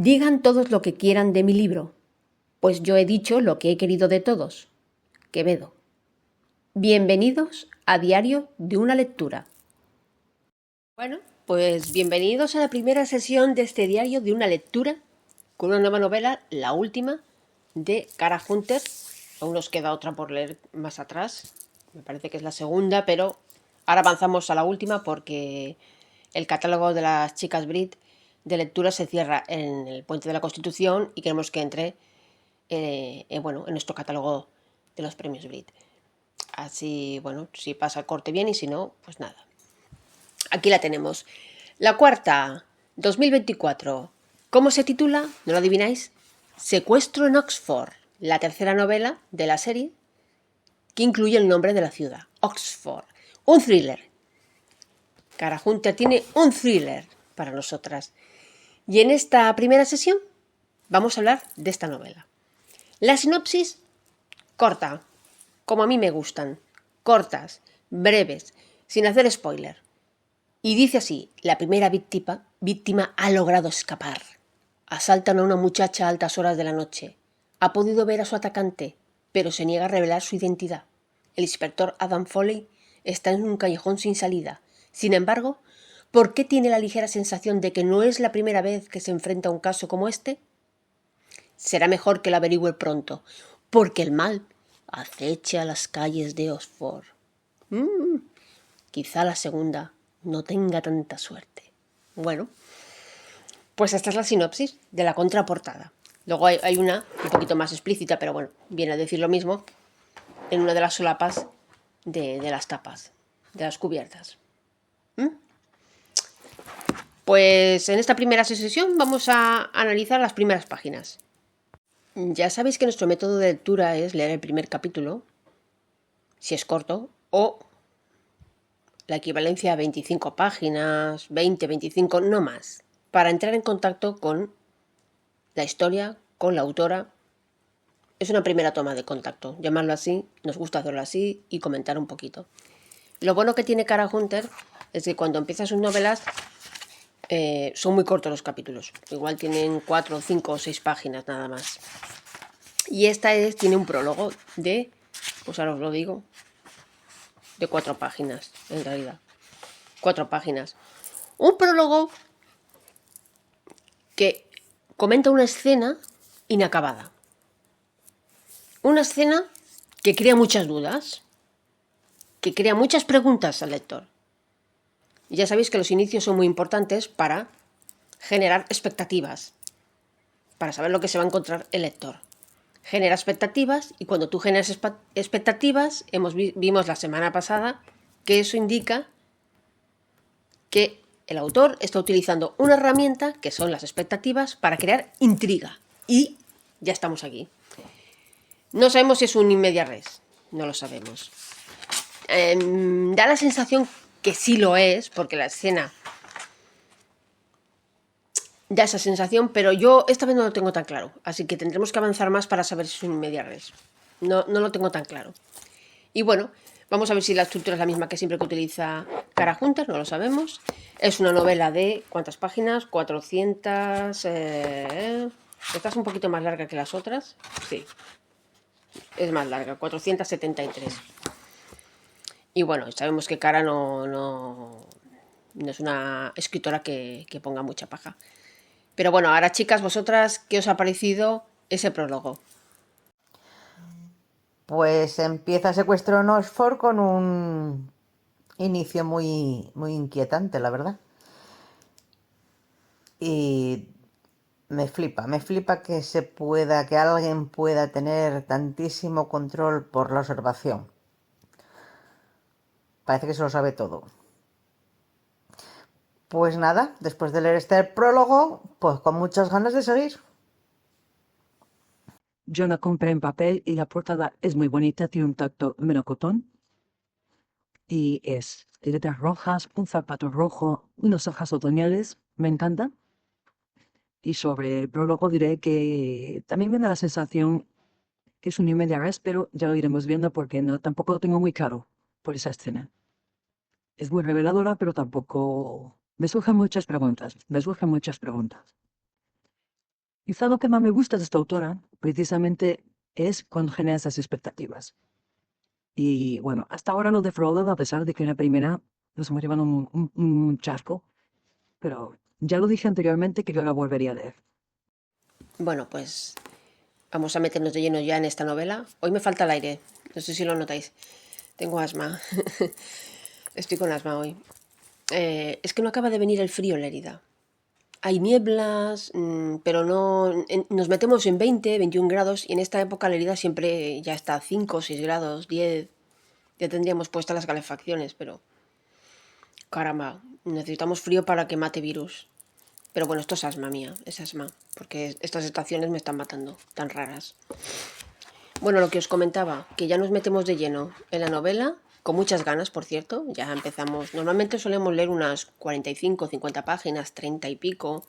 Digan todos lo que quieran de mi libro, pues yo he dicho lo que he querido de todos. Quevedo. Bienvenidos a Diario de una lectura. Bueno, pues bienvenidos a la primera sesión de este Diario de una lectura con una nueva novela, la última, de Kara Hunter. Aún nos queda otra por leer más atrás. Me parece que es la segunda, pero ahora avanzamos a la última porque el catálogo de las chicas Brit de lectura se cierra en el Puente de la Constitución y queremos que entre en nuestro catálogo de los premios Brit. Así, bueno, si pasa el corte bien y si no, pues nada. Aquí la tenemos. La cuarta, 2024. ¿Cómo se titula? ¿No lo adivináis? Secuestro en Oxford, la tercera novela de la serie que incluye el nombre de la ciudad, Oxford. Un thriller. Kara Hunter tiene un thriller para nosotras. Y en esta primera sesión vamos a hablar de esta novela. La sinopsis, corta, como a mí me gustan, cortas, breves, sin hacer spoiler. Y dice así: la primera víctima ha logrado escapar. Asaltan a una muchacha a altas horas de la noche. Ha podido ver a su atacante, pero se niega a revelar su identidad. El inspector Adam Foley está en un callejón sin salida. Sin embargo, ¿por qué tiene la ligera sensación de que no es la primera vez que se enfrenta a un caso como este? Será mejor que lo averigüe pronto, porque el mal acecha las calles de Oxford. Quizá la segunda no tenga tanta suerte. Bueno, pues esta es la sinopsis de la contraportada. Luego hay una un poquito más explícita, pero bueno, viene a decir lo mismo en una de las solapas de las tapas, de las cubiertas. Pues en esta primera sesión vamos a analizar las primeras páginas. Ya sabéis que nuestro método de lectura es leer el primer capítulo, si es corto, o la equivalencia a 25 páginas, 20, 25, no más, para entrar en contacto con la historia, con la autora. Es una primera toma de contacto, llamarlo así, nos gusta hacerlo así y comentar un poquito. Lo bueno que tiene Kara Hunter es que cuando empieza sus novelas son muy cortos los capítulos, igual tienen 4, 5 o 6 páginas nada más. Y esta tiene un prólogo de, pues ahora os lo digo, de 4 páginas, en realidad. 4 páginas. Un prólogo que comenta una escena inacabada. Una escena que crea muchas dudas, que crea muchas preguntas al lector. Y ya sabéis que los inicios son muy importantes para generar expectativas, para saber lo que se va a encontrar el lector. Genera expectativas y cuando tú generas expectativas, vimos la semana pasada que eso indica que el autor está utilizando una herramienta que son las expectativas para crear intriga. Y ya estamos aquí. No sabemos si es un in media res, no lo sabemos. Da la sensación que sí lo es, porque la escena da esa sensación, pero yo esta vez no lo tengo tan claro, así que tendremos que avanzar más para saber si es un in media res. No lo tengo tan claro. Y bueno, vamos a ver si la estructura es la misma que siempre que utiliza Kara Hunter, no lo sabemos. Es una novela de, ¿cuántas páginas? 400... Esta es un poquito más larga que las otras. Sí, es más larga, 473. Y bueno, sabemos que Kara no es una escritora que ponga mucha paja. Pero bueno, ahora chicas, vosotras, ¿qué os ha parecido ese prólogo? Pues empieza Secuestro en Oxford con un inicio muy inquietante, la verdad. Y me flipa que alguien pueda tener tantísimo control por la observación. Parece que se lo sabe todo. Pues nada, después de leer este prólogo, pues con muchas ganas de seguir. Yo la compré en papel y la portada es muy bonita, tiene un tacto melocotón y es letras rojas, un zapato rojo, unas hojas otoñales, me encanta. Y sobre el prólogo diré que también me da la sensación que es un y media res, pero ya lo iremos viendo porque no, tampoco lo tengo muy claro por esa escena. Es muy reveladora, pero tampoco... Me surgen muchas preguntas. Quizá lo que más me gusta de esta autora precisamente es cuando genera esas expectativas. Y bueno, hasta ahora no defraudan a pesar de que en la primera nos hemos llevado un chasco, pero ya lo dije anteriormente que yo la volvería a leer. Bueno, pues vamos a meternos de lleno ya en esta novela. Hoy me falta el aire, no sé si lo notáis. Tengo asma. Estoy con asma hoy. Es que no acaba de venir el frío en la herida. Hay nieblas, pero no. Nos metemos en 20, 21 grados y en esta época la herida siempre ya está a 5, 6 grados, 10. Ya tendríamos puestas las calefacciones, pero caramba, necesitamos frío para que mate virus. Pero bueno, esto es asma mía, es asma, porque estas estaciones me están matando, tan raras. Bueno, lo que os comentaba, que ya nos metemos de lleno en la novela, con muchas ganas, por cierto, ya empezamos. Normalmente solemos leer unas 45, 50 páginas, 30 y pico.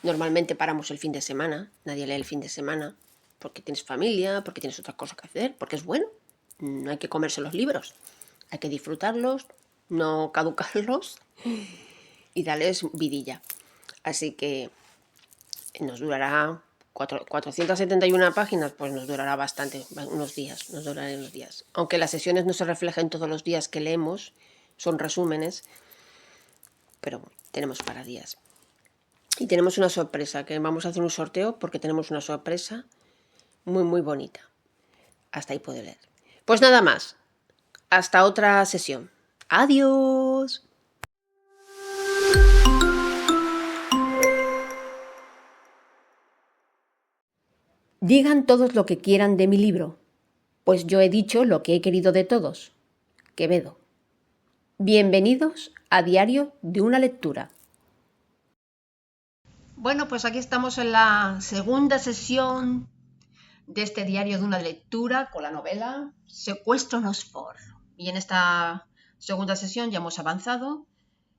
Normalmente paramos el fin de semana, nadie lee el fin de semana, porque tienes familia, porque tienes otra cosa que hacer, porque es bueno. No hay que comerse los libros, hay que disfrutarlos, no caducarlos y darles vidilla. Así que nos durará 471 páginas, pues nos durará bastante, unos días, nos durará unos días. Aunque las sesiones no se reflejen todos los días que leemos, son resúmenes, pero tenemos para días. Y tenemos una sorpresa, que vamos a hacer un sorteo porque tenemos una sorpresa muy, muy bonita. Hasta ahí puedo leer. Pues nada más. Hasta otra sesión. Adiós. Digan todos lo que quieran de mi libro, pues yo he dicho lo que he querido de todos. Quevedo. Bienvenidos a Diario de una lectura. Bueno, pues aquí estamos en la segunda sesión de este diario de una lectura con la novela Secuestro en Oxford. Y en esta segunda sesión ya hemos avanzado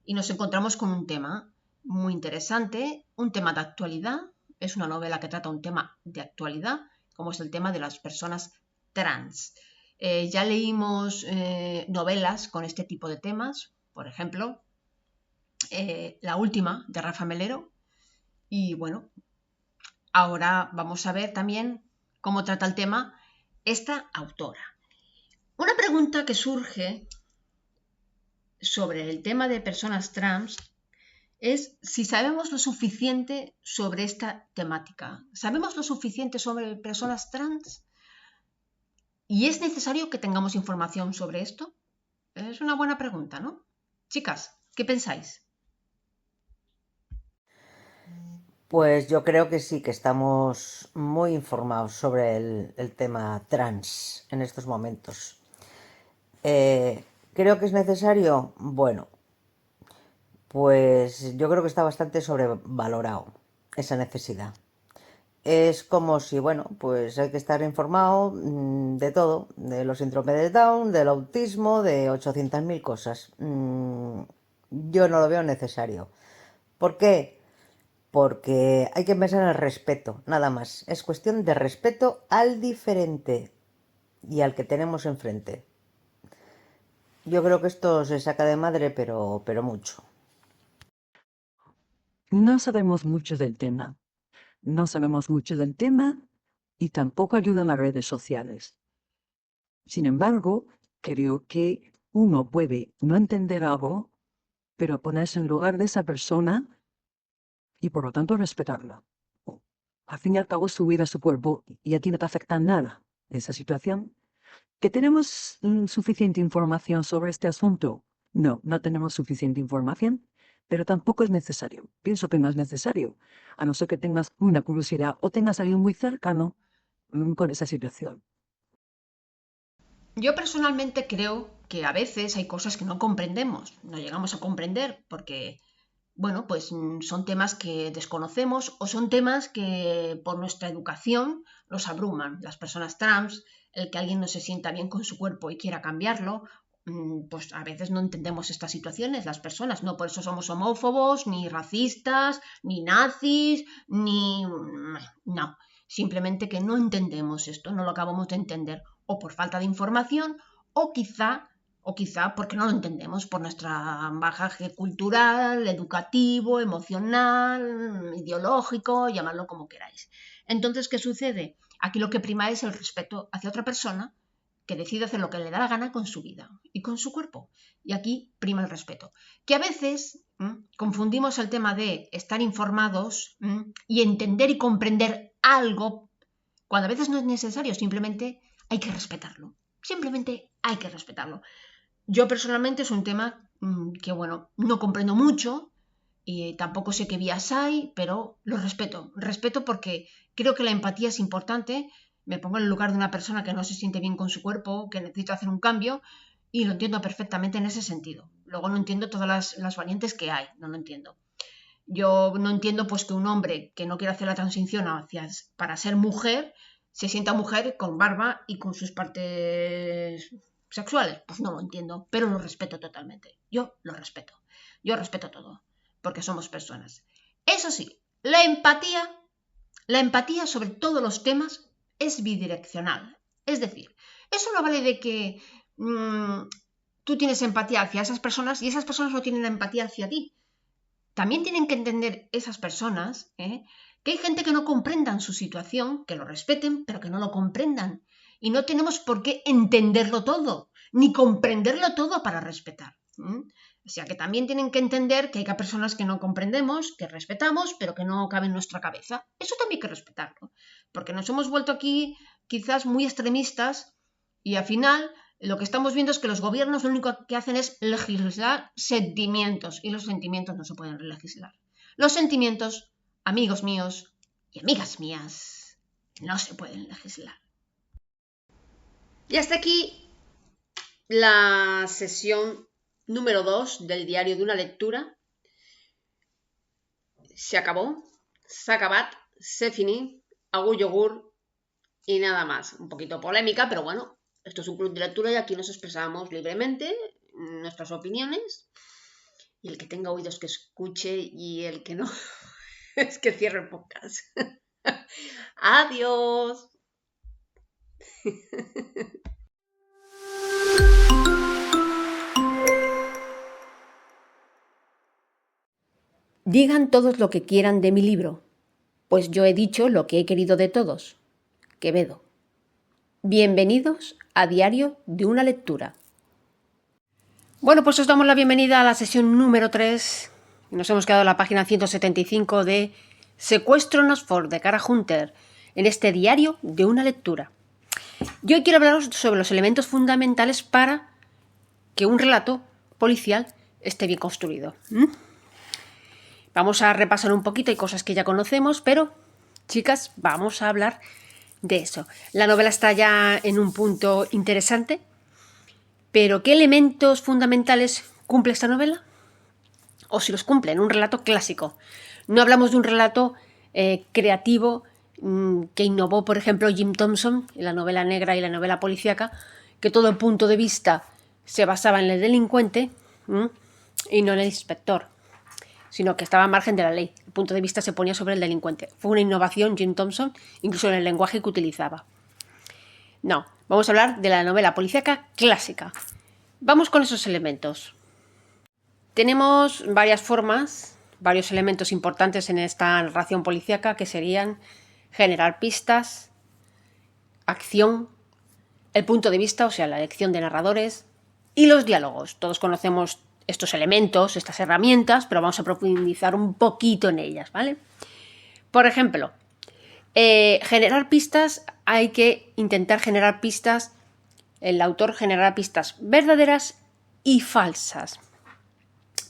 y nos encontramos con un tema muy interesante, un tema de actualidad. Es una novela que trata un tema de actualidad, como es el tema de las personas trans. Ya leímos novelas con este tipo de temas, por ejemplo, la última de Rafa Melero. Y bueno, ahora vamos a ver también cómo trata el tema esta autora. Una pregunta que surge sobre el tema de personas trans es si sabemos lo suficiente sobre esta temática. ¿Sabemos lo suficiente sobre personas trans? ¿Y es necesario que tengamos información sobre esto? Es una buena pregunta, ¿no? Chicas, ¿qué pensáis? Pues yo creo que sí, que estamos muy informados sobre el tema trans en estos momentos. ¿Creo que es necesario? Bueno, pues yo creo que está bastante sobrevalorado esa necesidad. Es como si, bueno, pues hay que estar informado de todo, de los síndromes de Down, del autismo, de 800.000 cosas. Yo no lo veo necesario. ¿Por qué? Porque hay que pensar en el respeto, nada más. Es cuestión de respeto al diferente y al que tenemos enfrente. Yo creo que esto se saca de madre, pero mucho. No sabemos mucho del tema. No sabemos mucho del tema y tampoco ayudan las redes sociales. Sin embargo, creo que uno puede no entender algo, pero ponerse en lugar de esa persona y por lo tanto respetarla. Al fin y al cabo, su vida, su cuerpo, y a ti no te afecta nada esa situación. ¿Que tenemos suficiente información sobre este asunto? No, no tenemos suficiente información, pero tampoco es necesario. Pienso que no es necesario, a no ser que tengas una curiosidad o tengas a alguien muy cercano con esa situación. Yo personalmente creo que a veces hay cosas que no comprendemos, no llegamos a comprender porque, bueno, pues son temas que desconocemos o son temas que por nuestra educación nos abruman. Las personas trans, el que alguien no se sienta bien con su cuerpo y quiera cambiarlo, pues a veces no entendemos estas situaciones, las personas, no por eso somos homófobos, ni racistas, ni nazis, ni... no, simplemente que no entendemos esto, no lo acabamos de entender, o por falta de información, o quizá, O quizá porque no lo entendemos por nuestra bagaje cultural, educativo, emocional, ideológico, llamadlo como queráis. Entonces, ¿qué sucede? Aquí lo que prima es el respeto hacia otra persona que decide hacer lo que le da la gana con su vida y con su cuerpo. Y aquí prima el respeto. Que a veces confundimos el tema de estar informados y entender y comprender algo, cuando a veces no es necesario, simplemente hay que respetarlo. Simplemente hay que respetarlo. Yo personalmente es un tema que, bueno, no comprendo mucho y tampoco sé qué vías hay, pero lo respeto. Respeto porque creo que la empatía es importante. Me pongo en el lugar de una persona que no se siente bien con su cuerpo, que necesita hacer un cambio, y lo entiendo perfectamente en ese sentido. Luego no entiendo todas las variantes que hay, no lo entiendo. Yo no entiendo pues que un hombre que no quiere hacer la transición para ser mujer se sienta mujer con barba y con sus partes sexuales. Pues no lo entiendo, pero lo respeto totalmente. Yo lo respeto. Yo respeto todo, porque somos personas. Eso sí, la empatía sobre todos los temas es bidireccional. Es decir, eso no vale de que tú tienes empatía hacia esas personas y esas personas no tienen empatía hacia ti. También tienen que entender esas personas que hay gente que no comprendan su situación, que lo respeten, pero que no lo comprendan. Y no tenemos por qué entenderlo todo, ni comprenderlo todo para respetar. O sea que también tienen que entender que hay personas que no comprendemos, que respetamos, pero que no cabe en nuestra cabeza. Eso también hay que respetarlo, porque nos hemos vuelto aquí quizás muy extremistas y al final lo que estamos viendo es que los gobiernos lo único que hacen es legislar sentimientos y los sentimientos no se pueden legislar. Los sentimientos, amigos míos y amigas mías, no se pueden legislar. Y hasta aquí la sesión número 2 del diario de una lectura. Se acabó, s'ha acabat, c'est fini, agur yogur y nada más. Un poquito polémica, pero bueno, esto es un club de lectura y aquí nos expresamos libremente nuestras opiniones. Y el que tenga oídos que escuche y el que no, es que cierre el podcast. Adiós. Digan todos lo que quieran de mi libro, pues yo he dicho lo que he querido de todos. Quevedo. Bienvenidos a Diario de una lectura. Bueno, pues os damos la bienvenida a la sesión número 3. Nos hemos quedado en la página 175 de Secuestro en Oxford de Kara Hunter, en este Diario de una lectura. Yo hoy quiero hablaros sobre los elementos fundamentales para que un relato policial esté bien construido. Vamos a repasar un poquito, hay cosas que ya conocemos, pero, chicas, vamos a hablar de eso. La novela está ya en un punto interesante, pero ¿qué elementos fundamentales cumple esta novela? O si los cumple en un relato clásico. No hablamos de un relato creativo que innovó, por ejemplo, Jim Thompson en la novela negra y la novela policíaca, que todo el punto de vista se basaba en el delincuente y no en el inspector, sino que estaba a margen de la ley. El punto de vista se ponía sobre el delincuente. Fue una innovación Jim Thompson, incluso en el lenguaje que utilizaba. No, vamos a hablar de la novela policíaca clásica. Vamos con esos elementos. Tenemos varias formas, varios elementos importantes en esta narración policíaca, que serían generar pistas, acción, el punto de vista, o sea, la elección de narradores, y los diálogos. Todos conocemos estos elementos, estas herramientas, pero vamos a profundizar un poquito en ellas, ¿vale? Por ejemplo, generar pistas, hay que intentar generar pistas, el autor generará pistas verdaderas y falsas.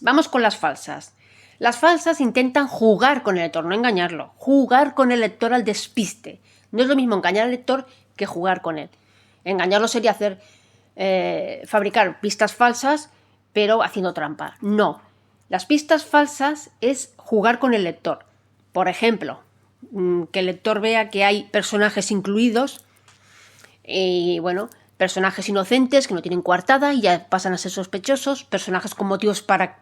Vamos con las falsas. Las falsas intentan jugar con el lector, no engañarlo, jugar con el lector al despiste. No es lo mismo engañar al lector que jugar con él. Engañarlo sería fabricar pistas falsas, pero haciendo trampa. No. Las pistas falsas es jugar con el lector. Por ejemplo, que el lector vea que hay personajes incluidos y, bueno, personajes inocentes que no tienen coartada y ya pasan a ser sospechosos, personajes con motivos para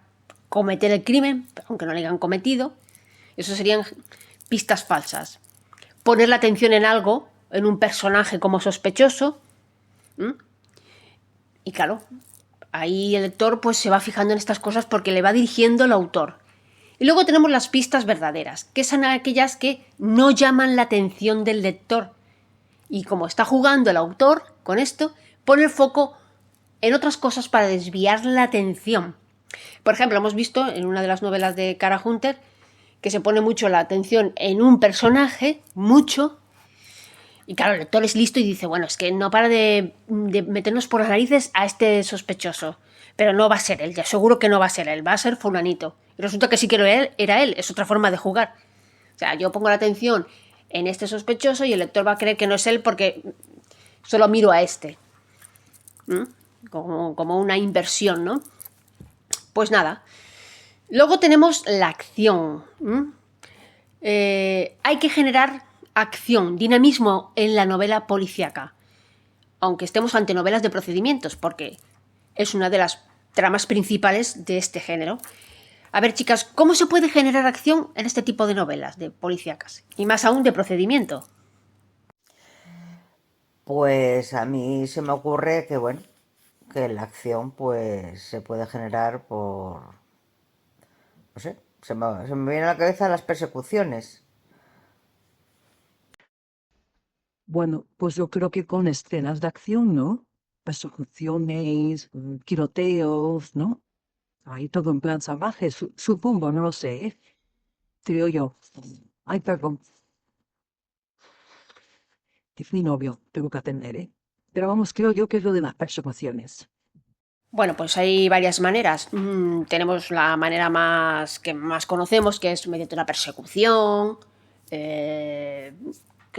cometer el crimen, aunque no lo hayan cometido. Eso serían pistas falsas. Poner la atención en algo, en un personaje como sospechoso. Y claro, Ahí el lector pues se va fijando en estas cosas porque le va dirigiendo el autor. Y luego tenemos las pistas verdaderas, que son aquellas que no llaman la atención del lector. Y como está jugando el autor con esto, pone el foco en otras cosas para desviar la atención. Por ejemplo, hemos visto en una de las novelas de Cara Hunter que se pone mucho la atención en un personaje, mucho, y claro, el lector es listo y dice, bueno, es que no para de meternos por las narices a este sospechoso, pero no va a ser él, ya seguro que no va a ser él, va a ser fulanito. Y resulta que sí que era él, es otra forma de jugar. O sea, yo pongo la atención en este sospechoso y el lector va a creer que no es él porque solo miro a este. Como una inversión, ¿no? Pues nada. Luego tenemos la acción. Hay que generar acción, dinamismo en la novela policíaca. Aunque estemos ante novelas de procedimientos, porque es una de las tramas principales de este género. A ver, chicas, ¿cómo se puede generar acción en este tipo de novelas de policíacas? Y más aún de procedimiento. Pues a mí se me ocurre que, bueno, que la acción pues se puede generar por, no sé, se me viene a la cabeza las persecuciones. Bueno, pues yo creo que con escenas de acción, ¿no? Persecuciones, tiroteos, ¿no? Ahí todo en plan salvaje, supongo, no lo sé, ¿eh? Creo yo. Ay, perdón, es mi novio, tengo que atender, ¿eh? Pero vamos, creo yo que es lo de las persecuciones. Bueno, pues hay varias maneras. Tenemos la manera que más conocemos, que es mediante una persecución, que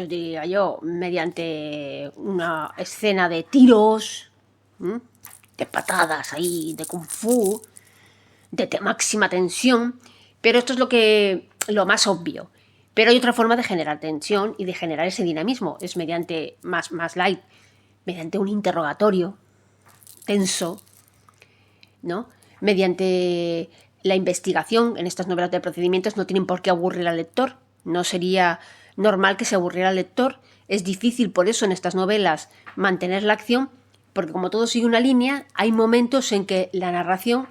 os diría yo, mediante una escena de tiros, de patadas ahí, de kung fu, de máxima tensión, pero esto es lo más obvio. Pero hay otra forma de generar tensión y de generar ese dinamismo, es mediante más light, mediante un interrogatorio tenso, ¿no? Mediante la investigación. En estas novelas de procedimientos no tienen por qué aburrir al lector, no sería normal que se aburriera al lector. Es difícil por eso en estas novelas mantener la acción, porque como todo sigue una línea, hay momentos en que la narración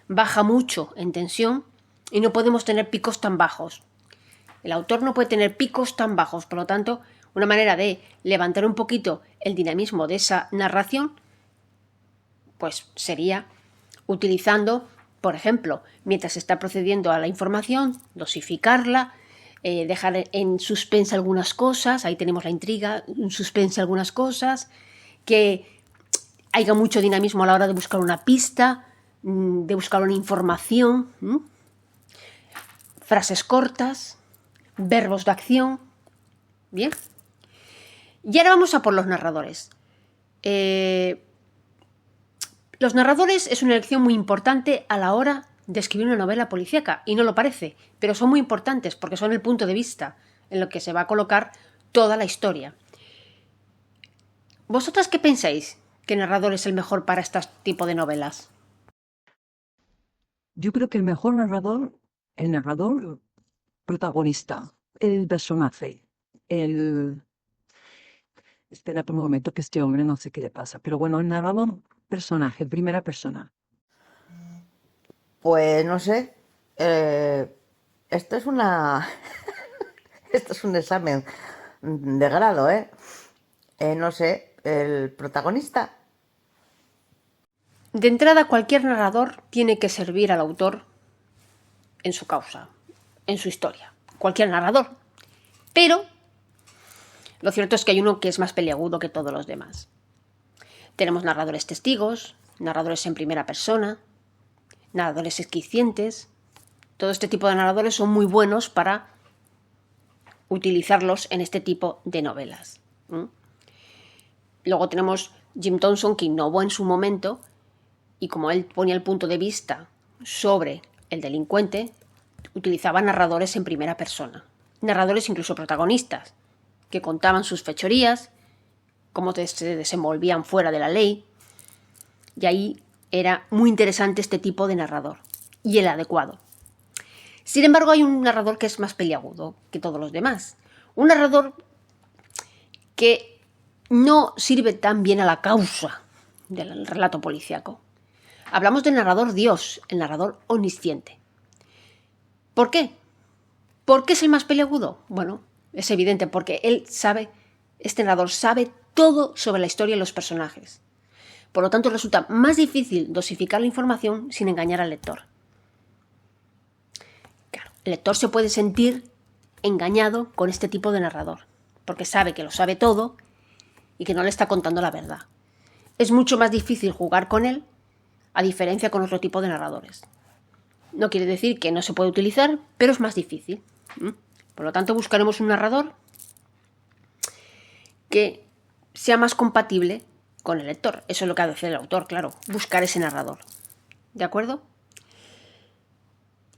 baja mucho en tensión y no podemos tener picos tan bajos. El autor no puede tener picos tan bajos, por lo tanto, una manera de levantar un poquito el dinamismo de esa narración, pues sería utilizando, por ejemplo, mientras se está procediendo a la información, dosificarla, dejar en suspense algunas cosas, ahí tenemos la intriga, en suspense algunas cosas, que haya mucho dinamismo a la hora de buscar una pista, de buscar una información, frases cortas, verbos de acción. Bien. Y ahora vamos a por los narradores. Los narradores es una elección muy importante a la hora de escribir una novela policíaca, y no lo parece, pero son muy importantes porque son el punto de vista en lo que se va a colocar toda la historia. ¿Vosotras qué pensáis? ¿Qué narrador es el mejor para este tipo de novelas? Yo creo que el mejor narrador, el narrador protagonista, el personaje, el... Espera un momento que este hombre no sé qué le pasa, pero bueno, el narrador, personaje, primera persona. Pues no sé, esto es una, esto es un examen de grado, ¿eh? No sé, el protagonista. De entrada, cualquier narrador tiene que servir al autor en su causa, en su historia. Cualquier narrador. Pero lo cierto es que hay uno que es más peliagudo que todos los demás. Tenemos narradores testigos, narradores en primera persona, narradores esquicientes. Todo este tipo de narradores son muy buenos para utilizarlos en este tipo de novelas. Luego tenemos Jim Thompson, que innovó en su momento, y como él ponía el punto de vista sobre el delincuente, utilizaba narradores en primera persona. Narradores incluso protagonistas, que contaban sus fechorías, cómo se desenvolvían fuera de la ley. Y ahí era muy interesante este tipo de narrador, y el adecuado. Sin embargo, hay un narrador que es más peliagudo que todos los demás. Un narrador que no sirve tan bien a la causa del relato policíaco. Hablamos del narrador Dios, el narrador omnisciente. ¿Por qué? ¿Por qué es el más peliagudo? Bueno, es evidente, porque este narrador sabe todo sobre la historia y los personajes. Por lo tanto, resulta más difícil dosificar la información sin engañar al lector. Claro, el lector se puede sentir engañado con este tipo de narrador, porque sabe que lo sabe todo y que no le está contando la verdad. Es mucho más difícil jugar con él, a diferencia con otro tipo de narradores. No quiere decir que no se puede utilizar, pero es más difícil. Por lo tanto, buscaremos un narrador que sea más compatible con el lector. Eso es lo que ha de hacer el autor, claro, buscar ese narrador. ¿De acuerdo?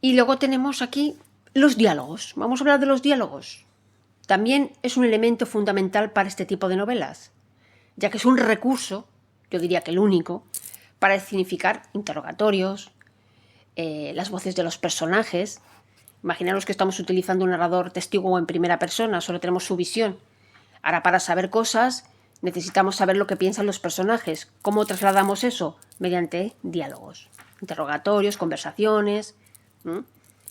Y luego tenemos aquí los diálogos. Vamos a hablar de los diálogos. También es un elemento fundamental para este tipo de novelas, ya que es un recurso, yo diría que el único, para significar interrogatorios, las voces de los personajes. Imaginaros que estamos utilizando un narrador testigo en primera persona, solo tenemos su visión. Ahora, para saber cosas, necesitamos saber lo que piensan los personajes. ¿Cómo trasladamos eso? Mediante diálogos, interrogatorios, conversaciones.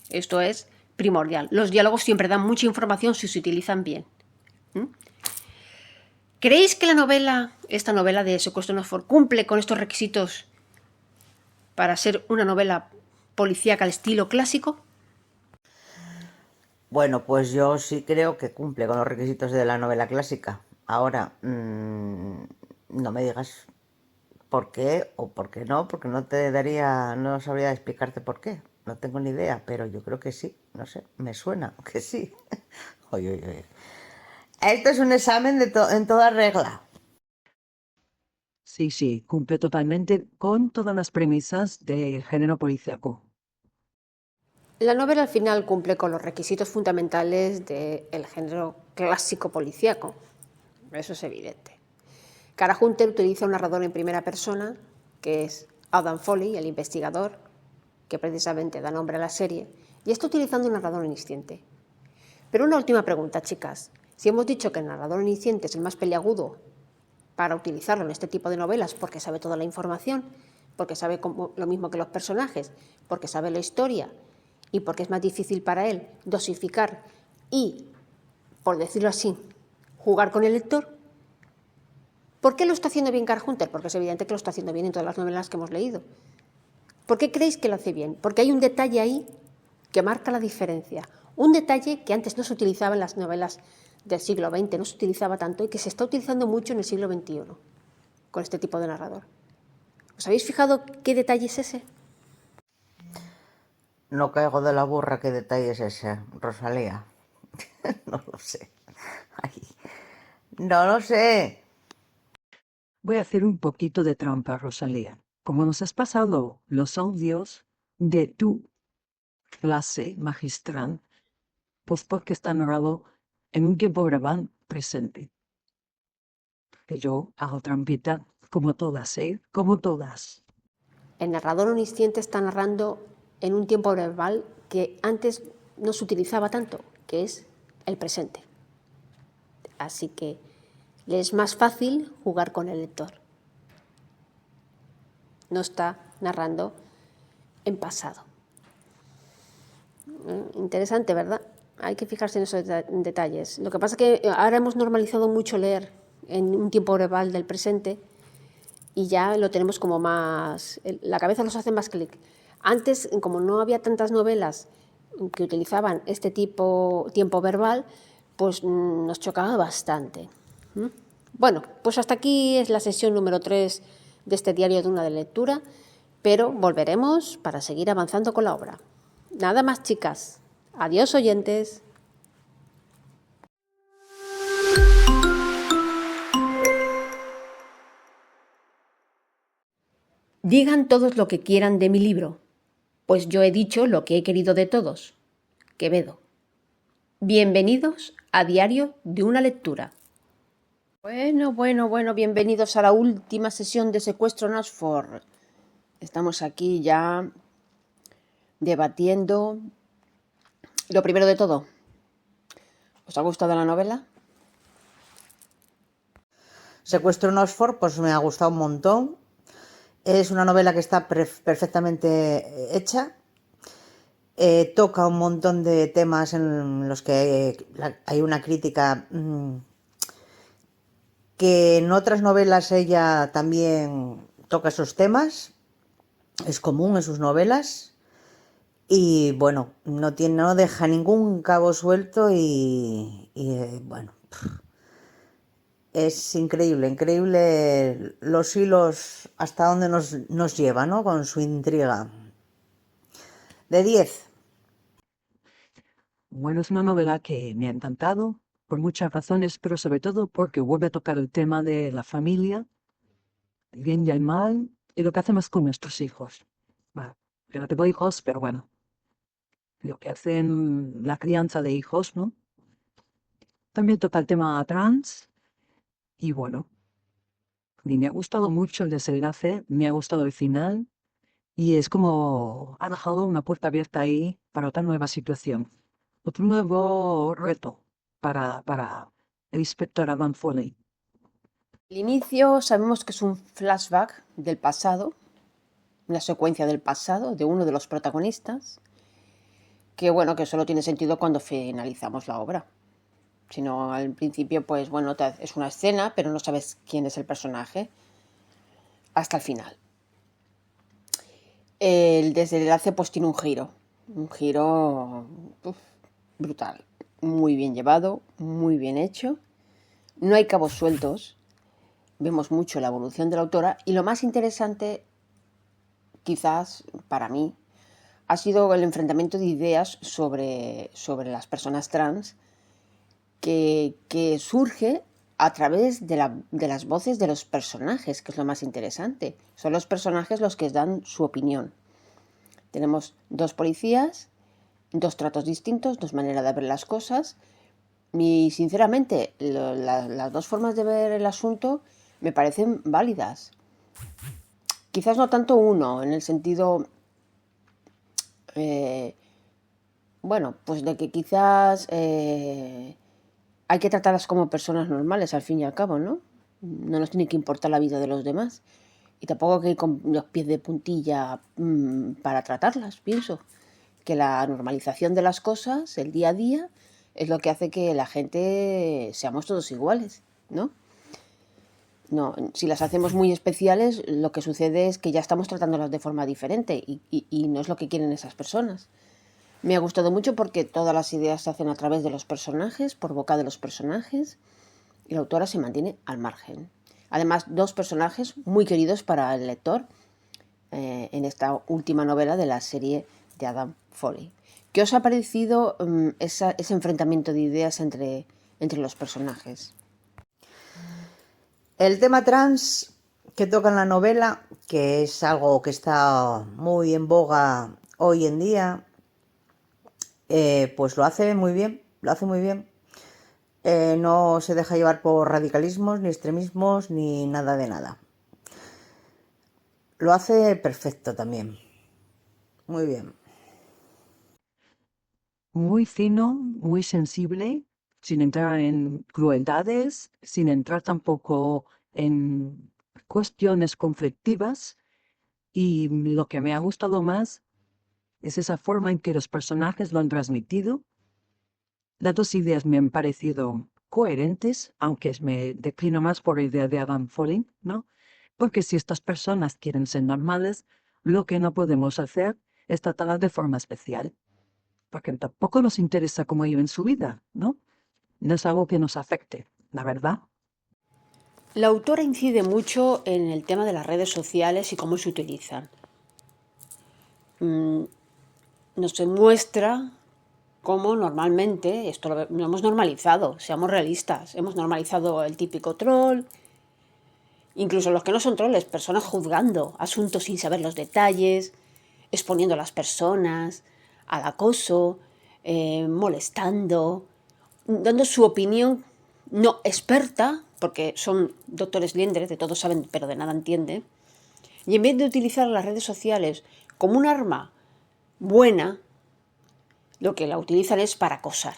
Esto es primordial. Los diálogos siempre dan mucha información si se utilizan bien. ¿Creéis que esta novela de Secuestro en Oxford, cumple con estos requisitos para ser una novela policíaca al estilo clásico? Bueno, pues yo sí creo que cumple con los requisitos de la novela clásica. Ahora, no me digas por qué o por qué no, porque no sabría explicarte por qué. No tengo ni idea, pero yo creo que sí. No sé, me suena que sí. Oye, oye, oye. Esto es un examen en toda regla. Sí, sí, cumple totalmente con todas las premisas del género policíaco. La novela al final cumple con los requisitos fundamentales del género clásico policíaco. Eso es evidente. Cara Hunter utiliza un narrador en primera persona, que es Adam Foley, el investigador, que precisamente da nombre a la serie, y está utilizando un narrador omnisciente. Pero una última pregunta, chicas. Si hemos dicho que el narrador omnisciente es el más peliagudo para utilizarlo en este tipo de novelas porque sabe toda la información, porque sabe lo mismo que los personajes, porque sabe la historia y porque es más difícil para él dosificar y, por decirlo así, jugar con el lector, ¿por qué lo está haciendo bien Cara Hunter? Porque es evidente que lo está haciendo bien en todas las novelas que hemos leído. ¿Por qué creéis que lo hace bien? Porque hay un detalle ahí que marca la diferencia. Un detalle que antes no se utilizaba en las novelas del siglo XX, no se utilizaba tanto y que se está utilizando mucho en el siglo XXI con este tipo de narrador. ¿Os habéis fijado qué detalle es ese? No caigo de la burra, qué detalle es ese, Rosalía. No lo sé. Ay, no lo sé. Voy a hacer un poquito de trampa, Rosalía. Como nos has pasado los audios de tu clase magistral, pues porque está narrado en un tiempo verbal presente. Que yo hago trampita como todas, ¿eh? Como todas. El narrador omnisciente está narrando en un tiempo verbal que antes no se utilizaba tanto, que es el presente. Así que le es más fácil jugar con el lector. No está narrando en pasado. Interesante, ¿verdad? Hay que fijarse en esos detalles. Lo que pasa es que ahora hemos normalizado mucho leer en un tiempo verbal del presente y ya lo tenemos como más... La cabeza nos hace más clic. Antes, como no había tantas novelas que utilizaban este tiempo verbal, pues nos chocaba bastante. Bueno, pues hasta aquí es la sesión número 3 de este diario de una de lectura, pero volveremos para seguir avanzando con la obra. Nada más, chicas. Adiós, oyentes. Digan todos lo que quieran de mi libro, pues yo he dicho lo que he querido de todos. Quevedo. Bienvenidos a Diario de una lectura. Bueno, bienvenidos a la última sesión de Secuestro en Oxford. Estamos aquí ya debatiendo. Lo primero de todo, ¿os ha gustado la novela? Secuestro en Oxford, pues me ha gustado un montón. Es una novela que está perfectamente hecha. Toca un montón de temas en los que hay una crítica que en otras novelas ella también toca esos temas. Es común en sus novelas. Y bueno, no deja ningún cabo suelto bueno, es increíble, increíble los hilos hasta donde nos lleva, ¿no? Con su intriga. De 10. Bueno, es una novela que me ha encantado por muchas razones, pero sobre todo porque vuelve a tocar el tema de la familia, el bien y el mal, y lo que hacemos con nuestros hijos. Bueno, yo no tengo hijos, pero bueno, lo que hacen la crianza de hijos, ¿no? También toca el tema trans, y bueno, y me ha gustado mucho el desenlace, me ha gustado el final, y es como ha dejado una puerta abierta ahí para otra nueva situación, otro nuevo reto para el inspector Adam Foley. El inicio sabemos que es un flashback del pasado, una secuencia del pasado de uno de los protagonistas, que bueno, que solo tiene sentido cuando finalizamos la obra. Si no, al principio, pues bueno, es una escena, pero no sabes quién es el personaje hasta el final. El desenlace pues tiene un giro brutal, muy bien llevado, muy bien hecho. No hay cabos sueltos, vemos mucho la evolución de la autora y lo más interesante, quizás para mí, ha sido el enfrentamiento de ideas sobre las personas trans que surge a través de las voces de los personajes, que es lo más interesante. Son los personajes los que dan su opinión. Tenemos dos policías, dos tratos distintos, dos maneras de ver las cosas y sinceramente las dos formas de ver el asunto me parecen válidas. Quizás no tanto uno, en el sentido, bueno, pues de que quizás hay que tratarlas como personas normales al fin y al cabo, ¿no? No nos tiene que importar la vida de los demás. Y tampoco hay que ir con los pies de puntilla para tratarlas, pienso. Que la normalización de las cosas, el día a día, es lo que hace que la gente seamos todos iguales, ¿no? No, si las hacemos muy especiales, lo que sucede es que ya estamos tratándolas de forma diferente y no es lo que quieren esas personas. Me ha gustado mucho porque todas las ideas se hacen a través de los personajes, por boca de los personajes, y la autora se mantiene al margen. Además, dos personajes muy queridos para el lector en esta última novela de la serie de Adam Foley. ¿Qué os ha parecido ese enfrentamiento de ideas entre los personajes? El tema trans que toca en la novela, que es algo que está muy en boga hoy en día, pues lo hace muy bien, no se deja llevar por radicalismos, ni extremismos, ni nada de nada. Lo hace perfecto también. Muy bien. Muy fino, muy sensible, sin entrar en crueldades, sin entrar tampoco en cuestiones conflictivas. Y lo que me ha gustado más es esa forma en que los personajes lo han transmitido. Las dos ideas me han parecido coherentes, aunque me declino más por la idea de Adam Foley, ¿no? Porque si estas personas quieren ser normales, lo que no podemos hacer es tratarlas de forma especial. Porque tampoco nos interesa cómo viven su vida, ¿no? No es algo que nos afecte, la verdad. La autora incide mucho en el tema de las redes sociales y cómo se utilizan. Nos muestra cómo normalmente esto lo hemos normalizado, seamos realistas. Hemos normalizado el típico troll, incluso los que no son trolls, personas juzgando asuntos sin saber los detalles, exponiendo a las personas al acoso, molestando, dando su opinión no experta, porque son doctores liendres, de todo saben pero de nada entienden, y en vez de utilizar las redes sociales como un arma buena, lo que la utilizan es para acosar.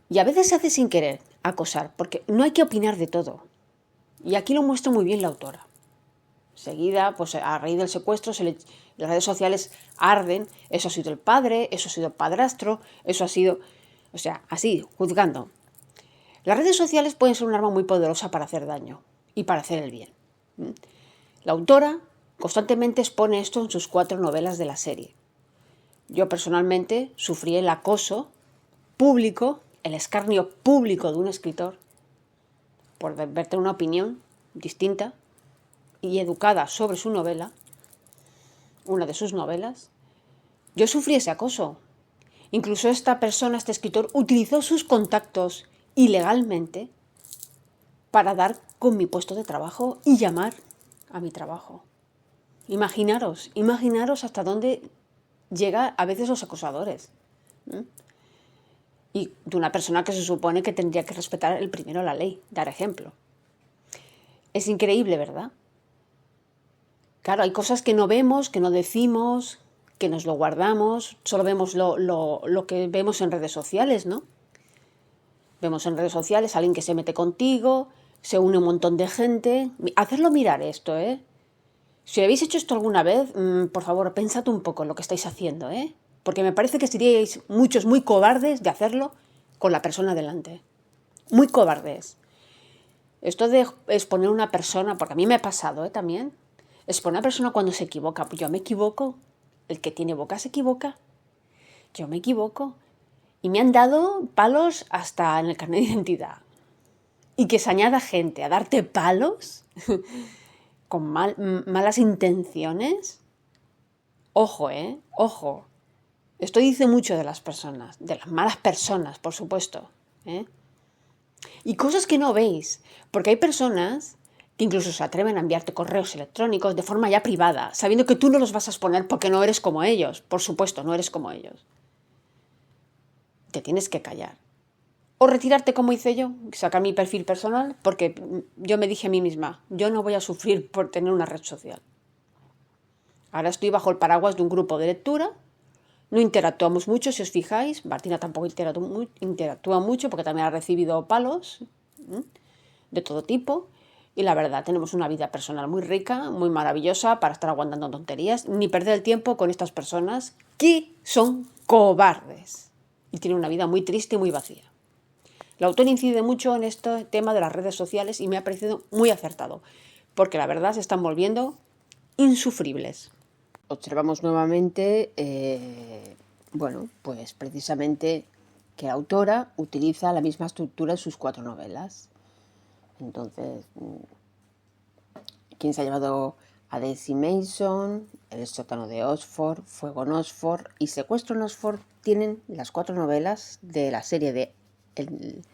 Y a veces se hace sin querer acosar, porque no hay que opinar de todo. Y aquí lo muestra muy bien la autora. Enseguida, pues a raíz del secuestro, las redes sociales arden. Eso ha sido el padre, eso ha sido el padrastro, eso ha sido... O sea, así, juzgando. Las redes sociales pueden ser un arma muy poderosa para hacer daño y para hacer el bien. La autora constantemente expone esto en sus 4 novelas de la serie. Yo personalmente sufrí el acoso público, el escarnio público de un escritor por verte una opinión distinta y educada sobre su novela, una de sus novelas. Yo sufrí ese acoso. Incluso esta persona, este escritor, utilizó sus contactos ilegalmente para dar con mi puesto de trabajo y llamar a mi trabajo. Imaginaros hasta dónde llega a veces los acosadores. Y de una persona que se supone que tendría que respetar el primero la ley, dar ejemplo. Es increíble, ¿verdad? Claro, hay cosas que no vemos, que no decimos, que nos lo guardamos, solo vemos lo que vemos en redes sociales, ¿no? Vemos en redes sociales a alguien que se mete contigo, se une un montón de gente. Hacerlo mirar esto, ¿eh? Si habéis hecho esto alguna vez, por favor, pensad un poco en lo que estáis haciendo, ¿eh? Porque me parece que seríais muchos muy cobardes de hacerlo con la persona delante. Muy cobardes. Esto de exponer a una persona, porque a mí me ha pasado, también, exponer a una persona cuando se equivoca. Yo me equivoco. El que tiene boca se equivoca. Yo me equivoco. Y me han dado palos hasta en el carnet de identidad. Y que se añada gente a darte palos con malas intenciones. Ojo, ojo. Esto dice mucho de las personas, de las malas personas, por supuesto. Y cosas que no veis, porque hay personas que incluso se atreven a enviarte correos electrónicos de forma ya privada, sabiendo que tú no los vas a exponer porque no eres como ellos. Por supuesto, no eres como ellos. Te tienes que callar. O retirarte como hice yo, sacar mi perfil personal, porque yo me dije a mí misma, yo no voy a sufrir por tener una red social. Ahora estoy bajo el paraguas de un grupo de lectura, no interactuamos mucho, si os fijáis, Martina tampoco interactúa mucho porque también ha recibido palos de todo tipo. Y la verdad, tenemos una vida personal muy rica, muy maravillosa para estar aguantando tonterías, ni perder el tiempo con estas personas que son cobardes y tienen una vida muy triste y muy vacía. El autor incide mucho en este tema de las redes sociales y me ha parecido muy acertado, porque la verdad se están volviendo insufribles. Observamos nuevamente, pues precisamente que la autora utiliza la misma estructura en sus 4 novelas. Entonces, ¿quién se ha llevado a Daisy Mason? El sótano de Oxford, Fuego en Oxford y Secuestro en Oxford tienen las 4 novelas de la serie de El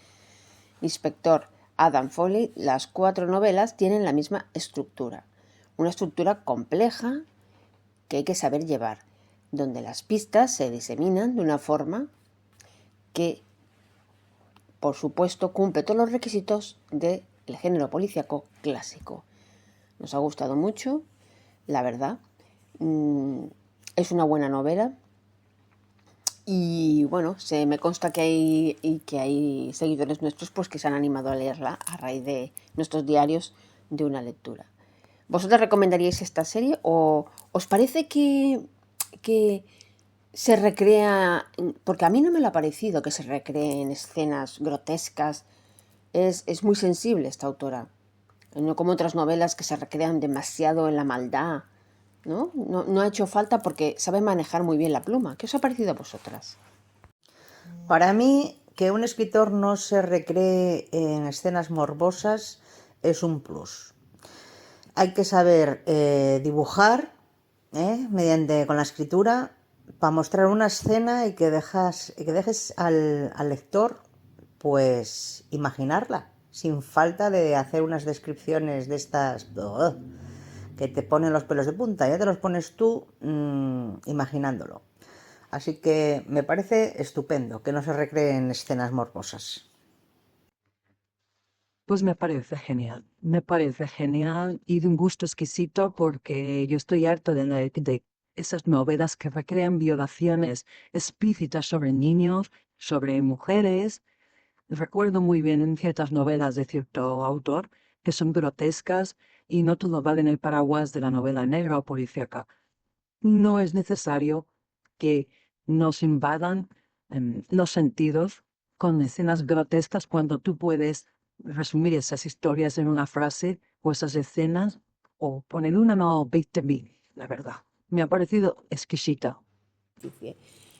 inspector Adam Foley. Las 4 novelas tienen la misma estructura, una estructura compleja que hay que saber llevar, donde las pistas se diseminan de una forma que, por supuesto, cumple todos los requisitos del género policíaco clásico. Nos ha gustado mucho, la verdad. Es una buena novela. Y bueno, me consta que hay seguidores nuestros pues, que se han animado a leerla a raíz de nuestros diarios de una lectura. ¿Vosotros recomendaríais esta serie o os parece que se recrea? Porque a mí no me lo ha parecido que se recree en escenas grotescas. Es muy sensible esta autora. No como otras novelas que se recrean demasiado en la maldad. No ha hecho falta porque sabe manejar muy bien la pluma. ¿Qué os ha parecido a vosotras? Para mí, que un escritor no se recree en escenas morbosas es un plus. Hay que saber dibujar con la escritura para mostrar una escena y que dejes al lector pues imaginarla, sin falta de hacer unas descripciones de estas que te ponen los pelos de punta, ya te los pones tú imaginándolo. Así que me parece estupendo que no se recreen escenas morbosas. Pues me parece genial y de un gusto exquisito porque yo estoy harto de esas novelas que recrean violaciones explícitas sobre niños, sobre mujeres. Recuerdo muy bien en ciertas novelas de cierto autor que son grotescas y no todo vale en el paraguas de la novela negra o policíaca. No es necesario que nos invadan los sentidos con escenas grotescas cuando tú puedes resumir esas historias en una frase o esas escenas o poner una no 20.000, la verdad. Me ha parecido exquisita.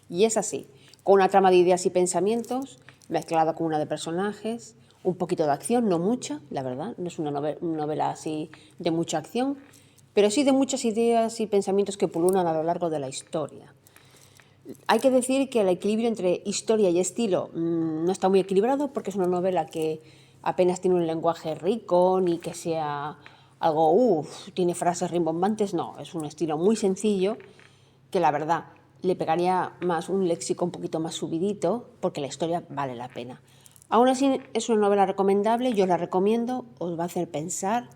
Y es así, con una trama de ideas y pensamientos, mezclada con una de personajes, un poquito de acción, no mucha, la verdad, no es una novela así de mucha acción, pero sí de muchas ideas y pensamientos que pululan a lo largo de la historia. Hay que decir que el equilibrio entre historia y estilo no está muy equilibrado porque es una novela que apenas tiene un lenguaje rico ni que sea algo, tiene frases rimbombantes, no, es un estilo muy sencillo que la verdad le pegaría más un léxico un poquito más subidito porque la historia vale la pena. Aún así es una novela recomendable, yo la recomiendo, os va a hacer pensar,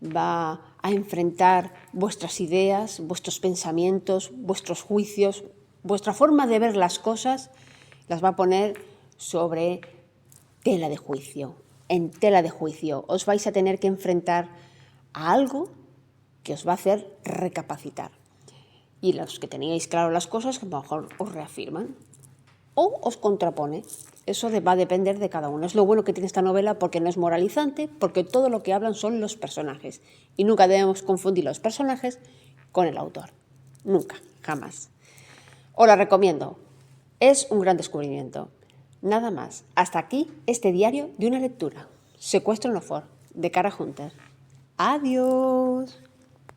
va a enfrentar vuestras ideas, vuestros pensamientos, vuestros juicios, vuestra forma de ver las cosas, las va a poner sobre tela de juicio. En tela de juicio os vais a tener que enfrentar a algo que os va a hacer recapacitar. Y los que teníais claro las cosas, a lo mejor os reafirman o os contrapone. Eso va a depender de cada uno. Es lo bueno que tiene esta novela porque no es moralizante, porque todo lo que hablan son los personajes. Y nunca debemos confundir los personajes con el autor. Nunca, jamás. Os la recomiendo. Es un gran descubrimiento. Nada más. Hasta aquí este diario de una lectura. Secuestro en Oxford, de Kara Hunter. Adiós.